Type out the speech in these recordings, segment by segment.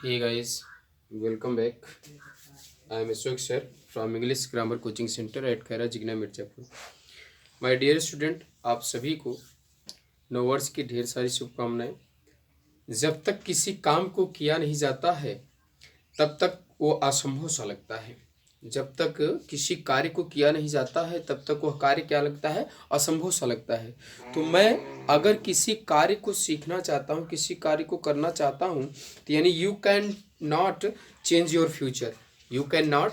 Hey guys, welcome back. I am Ashok sir from English Grammar Coaching Center at Khaira Jigna Mirzapur. My dear student, आप सभी को नववर्ष की ढेर सारी शुभकामनाएं. जब तक किसी काम को किया नहीं जाता है तब तक वो असंभव सा लगता है. जब तक किसी कार्य को किया नहीं जाता है तब तक वह कार्य क्या लगता है, असंभव सा लगता है. तो मैं अगर किसी कार्य को सीखना चाहता हूँ, किसी कार्य को करना चाहता हूँ, तो यानी you can not change your future, you can not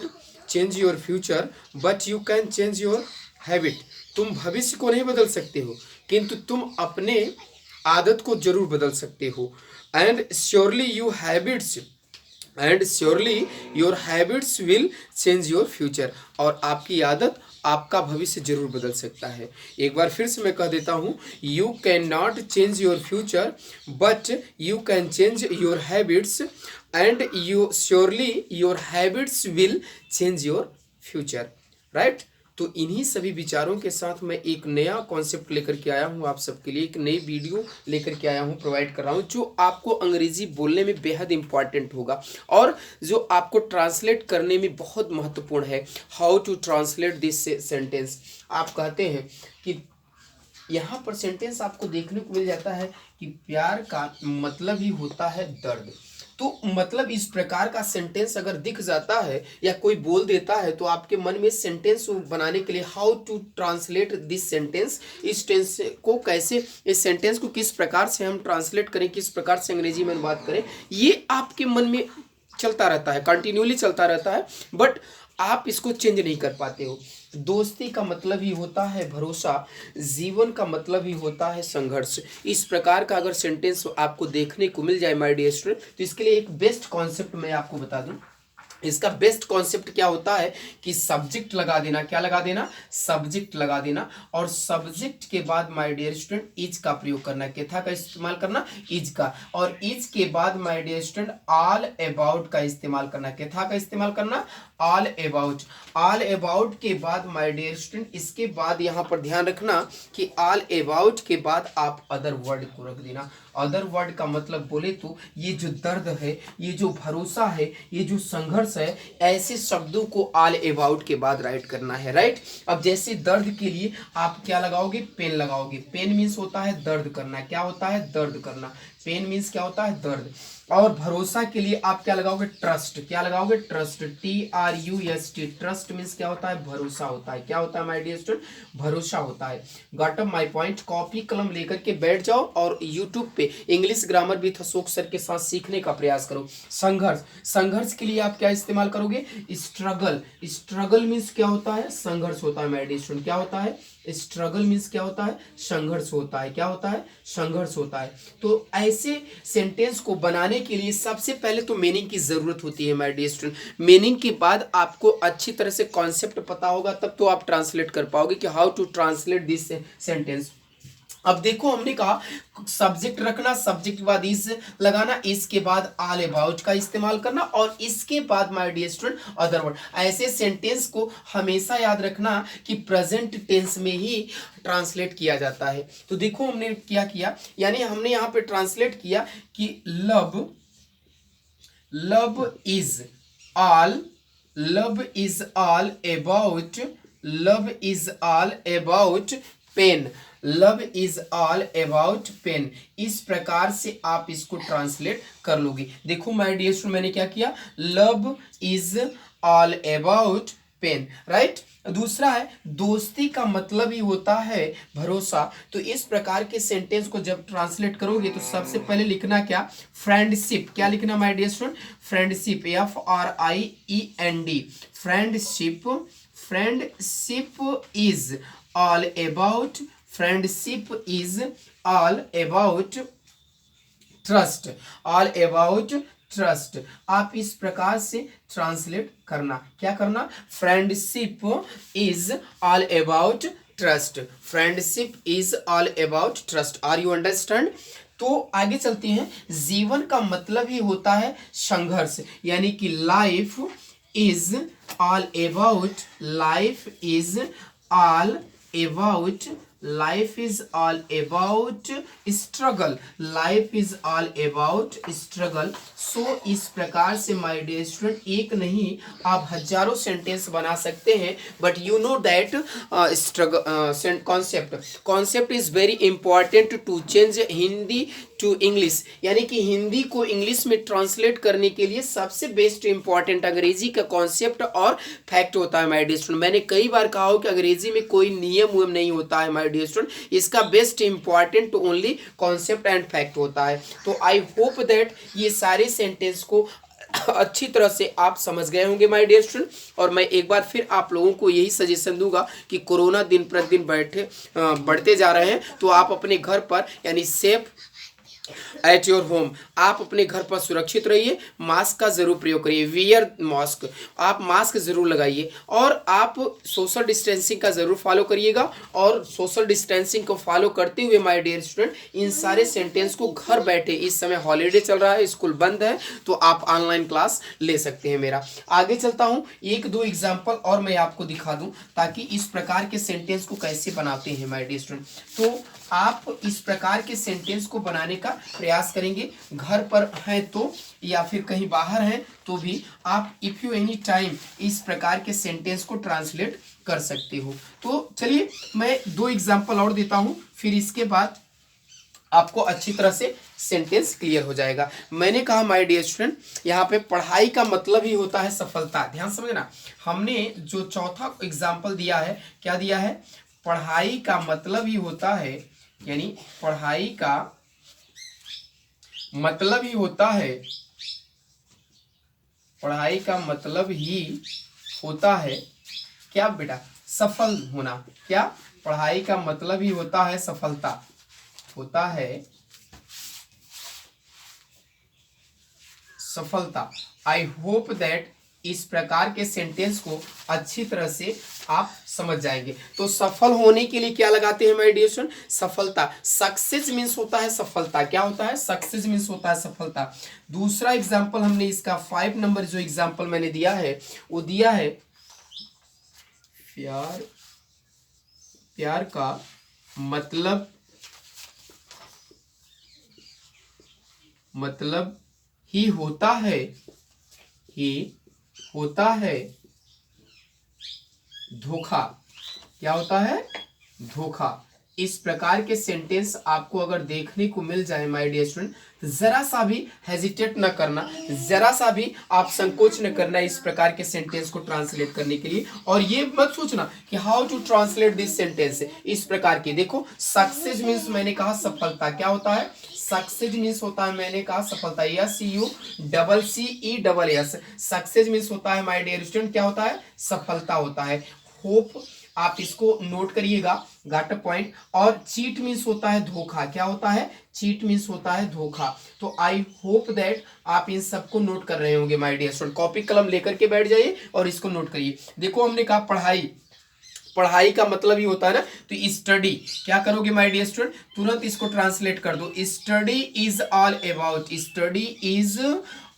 change your future but you can change your habit. तुम भविष्य को नहीं बदल सकते हो किंतु तुम अपने आदत को जरूर बदल सकते हो. And surely your habits will change your future. और आपकी आदत आपका भविष्य जरूर बदल सकता है. एक बार फिर से मैं कह देता हूँ, you can not change your future but you can change your habits and you surely your habits will change your future. Right. तो इन्हीं सभी विचारों के साथ मैं एक नया कॉन्सेप्ट लेकर के आया हूँ आप सबके लिए, एक नई वीडियो लेकर के आया हूँ, प्रोवाइड कर रहा हूँ जो आपको अंग्रेजी बोलने में बेहद इंपॉर्टेंट होगा और जो आपको ट्रांसलेट करने में बहुत महत्वपूर्ण है. How to translate this sentence. आप कहते हैं कि यहाँ पर सेंटेंस आपको देखने को मिल जाता है कि प्यार का मतलब ही होता है दर्द. तो मतलब इस प्रकार का सेंटेंस अगर दिख जाता है या कोई बोल देता है तो आपके मन में सेंटेंस बनाने के लिए how to translate this sentence, इस टेंस को कैसे, इस सेंटेंस को किस प्रकार से हम ट्रांसलेट करें, किस प्रकार से अंग्रेजी में बात करें, ये आपके मन में चलता रहता है, कंटिन्यूली चलता रहता है, बट आप इसको चेंज नहीं कर पाते हो. दोस्ती का मतलब ही होता है भरोसा, जीवन का मतलब ही होता है संघर्ष. इस प्रकार का अगर सेंटेंस आपको देखने को मिल जाए माय डियर स्टूडेंट, तो इसके लिए एक बेस्ट कॉन्सेप्ट मैं आपको बता दूं. इसका बेस्ट कॉन्सेप्ट क्या होता है कि सब्जेक्ट लगा देना. क्या लगा देना? सब्जेक्ट लगा देना. और सब्जेक्ट के बाद माय डियर स्टूडेंट इज का प्रयोग करना, केथा का इस्तेमाल करना, इज का. और इज के बाद my dear student all about का इस्तेमाल करना. केथा का इस्तेमाल करना, ऑल अबाउट. ऑल अबाउट के बाद माय डियर स्टूडेंट इसके बाद यहाँ पर ध्यान रखना कि ऑल अबाउट के बाद आप अदर वर्ड को रख देना. अदर वर्ड का मतलब बोले तो ये जो दर्द है, ये जो भरोसा है, ये जो संघर्ष है, ऐसे शब्दों को ऑल अबाउट के बाद राइट करना है. राइट. अब जैसे दर्द के लिए आप क्या लगाओगे? पेन लगाओगे. पेन मीन्स होता है दर्द करना. क्या होता है? दर्द करना. पेन मीन्स क्या होता है? दर्द. और भरोसा के लिए आप क्या लगाओगे? ट्रस्ट. क्या लगाओगे? ट्रस्ट. TRUST. ट्रस्ट मीन्स क्या होता है? भरोसा होता है. क्या होता है माय डियर स्टूडेंट? भरोसा होता है. Got up my point. Copy कलम लेकर के बैठ जाओ और यूट्यूब पे English grammar with Ashok sir के साथ सीखने का प्रयास करो. संघर्ष. संघर्ष के लिए आप क्या इस्तेमाल करोगे? स्ट्रगल. स्ट्रगल मीन्स क्या होता है? संघर्ष होता है माय डियर स्टूडेंट. क्या होता है? स्ट्रगल मीन्स क्या होता है? संघर्ष होता है. क्या होता है? संघर्ष होता है. तो ऐसे सेंटेंस को बनाने के लिए सबसे पहले तो मीनिंग की जरूरत होती है माय डियर स्टूडेंट. मीनिंग के बाद आपको अच्छी तरह से कॉन्सेप्ट पता होगा तब तो आप ट्रांसलेट कर पाओगे कि how to translate this sentence. अब देखो हमने कहा सब्जेक्ट रखना, सब्जेक्ट के बाद इज लगाना, इसके बाद ऑल अबाउट का इस्तेमाल करना और इसके बाद my dear student other word. ऐसे सेंटेंस को हमेशा याद रखना कि प्रेजेंट टेंस में ही ट्रांसलेट किया जाता है. तो देखो हमने क्या किया, यानी हमने यहाँ पे ट्रांसलेट किया कि love is all about pain. Love is all about pain. इस प्रकार से आप इसको ट्रांसलेट कर लोगे. देखो माय डियर स्टूडेंट मैंने क्या किया, love is all about pain. Right. दूसरा है दोस्ती का मतलब ही होता है भरोसा. तो इस प्रकार के सेंटेंस को जब ट्रांसलेट करोगे तो सबसे पहले लिखना क्या, फ्रेंडशिप. क्या लिखना my dear student? Friendship. FRIEND. Friendship. Friendship is all about. Friendship is all about trust. All about trust. आप इस प्रकार से ट्रांसलेट करना. क्या करना? Friendship is all about trust. Friendship is all about trust. Are you understand? तो आगे चलते हैं. जीवन का मतलब ही होता है संघर्ष, यानी कि life is all about life is all about struggle, life is all about struggle. So इस प्रकार से माय डियर स्टूडेंट एक नहीं आप हजारों सेंटेंस बना सकते हैं, but you know that struggle concept is very important to change Hindi to English, यानी कि हिंदी को इंग्लिश में ट्रांसलेट करने के लिए सबसे बेस्ट इंपॉर्टेंट अंग्रेजी का कॉन्सेप्ट और फैक्ट होता है माय डियर स्टूडेंट। मैंने कई बार कहा हो कि अंग्रेजी में कोई नियम उयम नहीं होता है माय डियर स्टूडेंट, इसका best important only concept and fact होता है। तो आई होप दैट ये सारे सेंटेंस को अच्छी तरह से आप समझ गए होंगे माय डियर स्टूडेंट। और मैं एक बार फिर आप लोगों को यही सजेशन दूंगा कि कोरोना दिन प्रतिदिन बढ़ते जा रहे हैं, तो आप अपने घर पर यानी सेफ एट योर होम, आप अपने घर पर सुरक्षित रहिए, मास्क का जरूर प्रयोग करिए, वियर मास्क, आप मास्क जरूर लगाइए, और आप सोशल डिस्टेंसिंग का जरूर फॉलो करिएगा। और सोशल डिस्टेंसिंग को फॉलो करते हुए माय डियर स्टूडेंट इन सारे सेंटेंस को घर बैठे, इस समय हॉलीडे चल रहा है, स्कूल बंद है, तो आप ऑनलाइन क्लास ले सकते हैं। मेरा आगे चलता हूँ, एक दो एग्जाम्पल और मैं आपको दिखा दूं ताकि इस प्रकार के सेंटेंस को कैसे बनाते हैं माय डियर स्टूडेंट। तो आप इस प्रकार के सेंटेंस को बनाने का प्रयास करेंगे, घर पर हैं तो या फिर कहीं बाहर हैं तो भी आप इफ यू एनी टाइम इस प्रकार के सेंटेंस को ट्रांसलेट कर सकते हो। तो चलिए मैं दो एग्जांपल और देता हूं, फिर इसके बाद आपको अच्छी तरह से सेंटेंस क्लियर हो जाएगा। मैंने कहा माय डियर स्टूडेंट यहाँ पे पढ़ाई का मतलब ही होता है सफलता, ध्यान समझना। हमने जो चौथा एग्जाम्पल दिया है, क्या दिया है, पढ़ाई का मतलब ही होता है, यानी पढ़ाई का मतलब ही होता है, पढ़ाई का मतलब ही होता है क्या बेटा, सफल होना। क्या, पढ़ाई का मतलब ही होता है सफलता, होता है सफलता। आई होप दैट इस प्रकार के सेंटेंस को अच्छी तरह से आप समझ जाएंगे। तो सफल होने के लिए क्या लगाते हैं माय डियर स्टूडेंट, सफलता। सक्सेस मीन्स होता है सफलता, क्या होता है, सक्सेस मीन्स होता है सफलता। दूसरा एग्जांपल हमने इसका 5 नंबर जो एग्जांपल मैंने दिया है वो दिया है प्यार का मतलब ही होता है धोखा। क्या होता है, धोखा। इस प्रकार के सेंटेंस आपको अगर देखने को मिल जाए माय डियर स्टूडेंट, जरा सा भी हेजिटेट न करना, जरा सा भी आप संकोच न करना इस प्रकार के सेंटेंस को ट्रांसलेट करने के लिए। और ये मत सोचना कि how to translate this sentence, इस प्रकार के देखो, सक्सेस मीन्स मैंने कहा सफलता, क्या होता है, सक्सेस मीन्स होता है, मैंने कहा सफलता, SUCCESS, सक्सेस मीन्स होता है माय डियर स्टूडेंट क्या होता है, सफलता होता है। होप आप इसको नोट करिएगा, गॉट अ पॉइंट। और चीट मीन्स होता है धोखा, क्या होता है, चीट मीन्स होता है धोखा। तो आई होप दैट आप इन सबको नोट कर रहे होंगे माय डियर स्टूडेंट। कॉपी कलम लेकर के बैठ जाइए और इसको नोट करिए। देखो हमने कहा पढ़ाई का मतलब ही होता है ना, तो स्टडी, क्या करोगे माय डियर स्टूडेंट, तुरंत इसको ट्रांसलेट कर दो, study is all about, study is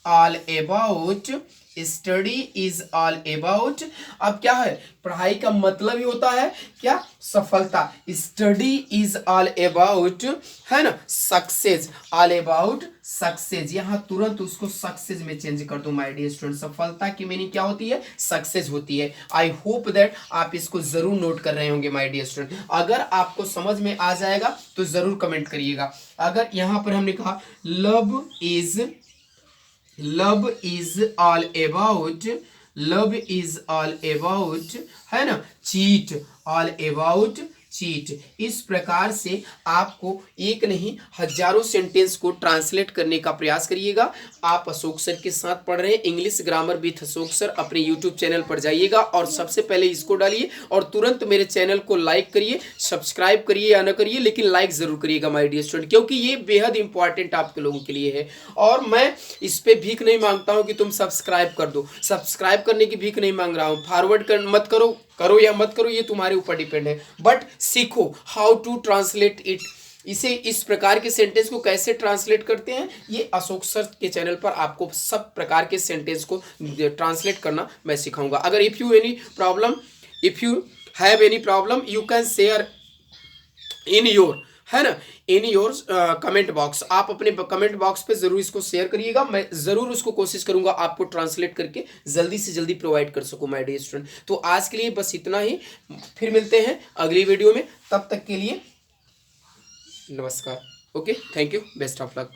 all about, study is all about. अब क्या है, पढ़ाई का मतलब ही होता है क्या, सफलता, स्टडी इज ऑल अबाउट, है ना, सक्सेस, ऑल अबाउट सक्सेस। यहां तुरंत उसको सक्सेस में चेंज कर दो माय डियर स्टूडेंट। सफलता की मीनिंग क्या होती है, सक्सेस होती है। आई होप दैट आप इसको जरूर नोट कर रहे होंगे माय डियर स्टूडेंट। अगर आपको समझ में आ जाएगा तो जरूर कमेंट करिएगा। अगर यहां पर हमने कहा love is all about, love is all about, है ना, चीट, ऑल अबाउट चीट। इस प्रकार से आपको एक नहीं हजारों सेंटेंस को ट्रांसलेट करने का प्रयास करिएगा। आप अशोक सर के साथ पढ़ रहे हैं English grammar with Ashok sir, अपने यूट्यूब चैनल पर जाइएगा और सबसे पहले इसको डालिए और तुरंत मेरे चैनल को लाइक करिए, सब्सक्राइब करिए या ना करिए, लेकिन लाइक जरूर करिएगा माय डियर स्टूडेंट, क्योंकि ये बेहद इंपॉर्टेंट आपके लोगों के लिए है। और मैं इस पे भीख नहीं मांगता हूं कि तुम सब्सक्राइब कर दो, सब्सक्राइब करने की भीख नहीं मांग रहा हूं। फॉरवर्ड मत करो या मत करो, ये तुम्हारे ऊपर डिपेंड है, बट सीखो हाउ टू ट्रांसलेट इट। इसे इस प्रकार के सेंटेंस को कैसे ट्रांसलेट करते हैं, ये अशोक सर के चैनल पर आपको सब प्रकार के सेंटेंस को ट्रांसलेट करना मैं सिखाऊंगा। अगर if you have any problem, you can share in your, है ना, इन योर कमेंट बॉक्स। आप अपने कमेंट बॉक्स पे जरूर इसको शेयर करिएगा, मैं जरूर उसको कोशिश करूंगा आपको ट्रांसलेट करके जल्दी से जल्दी प्रोवाइड कर सकूं माय डियर स्टूडेंट। तो आज के लिए बस इतना ही, फिर मिलते हैं अगली वीडियो में, तब तक के लिए नमस्कार। Okay, thank you, best of luck.